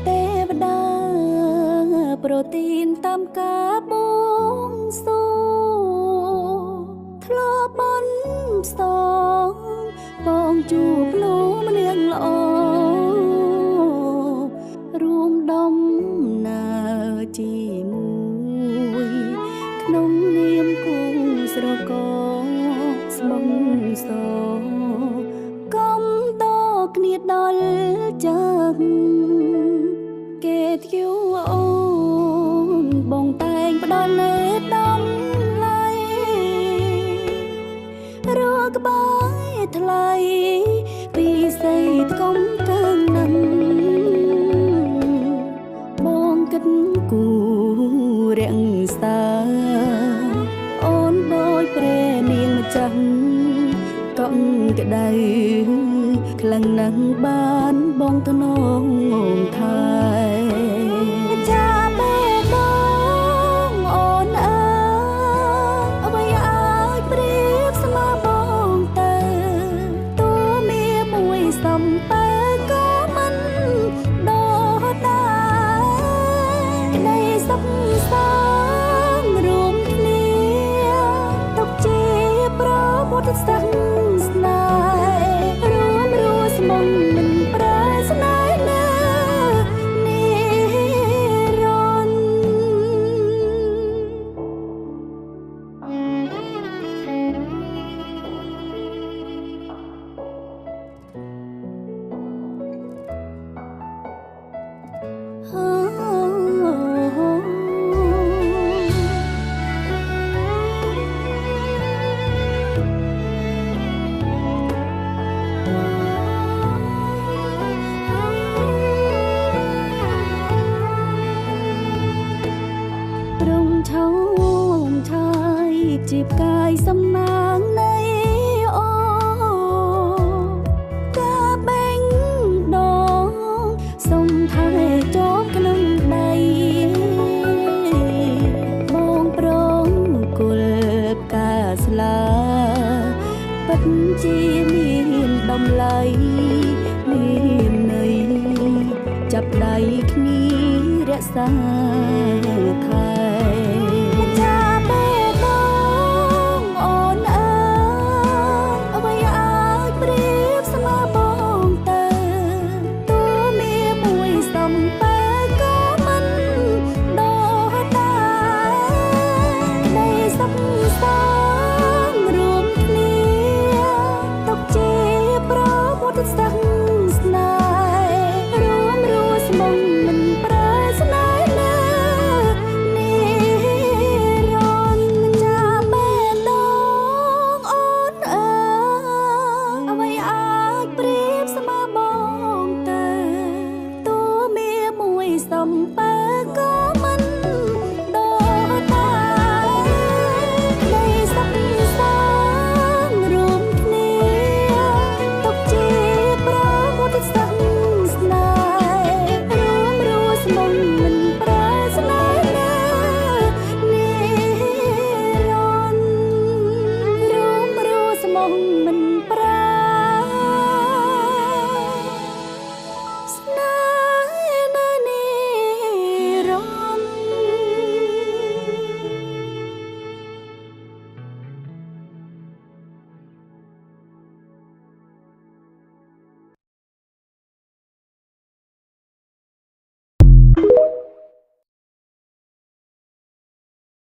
ទេវតាប្រូទីនតាមការបួងសួងធ្លាប់បន់ស្ទងបងជួបនោះម្នាក់ល្អរួមដំណើរជាមួយក្នុងនាមគូស្រករស្បង់សកំតគ្នាដល់ចឹងគេធ្យូអូនបងតែងផ្ដល់លេដំឡៃរកក្បាយថ្លៃពីស័យថ្កុំកើងនឹងបងគិតគូរាំងសាអូនដូចព្រះនាងម្ចាស់កំក្ដៅខ្លាំងណាស់បានបងធ្នងថែចាបេះដូងអូនអើយអ្វីអាចប្រៀបស្មើបងទៅតួមានមួយសំពើក៏មិនដោដែរក្ដីសុខសាន្តរួមគ្នាទុកជាប្រវត្តិសាស្ត្រស្នេហ៍រួមរស់ស្មងមិនប្រែស្នេហ៍ណានិរន្តរងឆោមឆាយជាផ្កាយសំណាងនៃអូកាបេងដងសុំថែជាប់ក្នុងដៃបងប្រងគុលផ្កាស្លាពិតជាមានតម្លៃមានន័យចាប់ដៃគ្នារក្សាថែចាបេះដូងអូនអើយអ្វីអាចប្រៀបស្មើបងទៅតួមានមួយសំ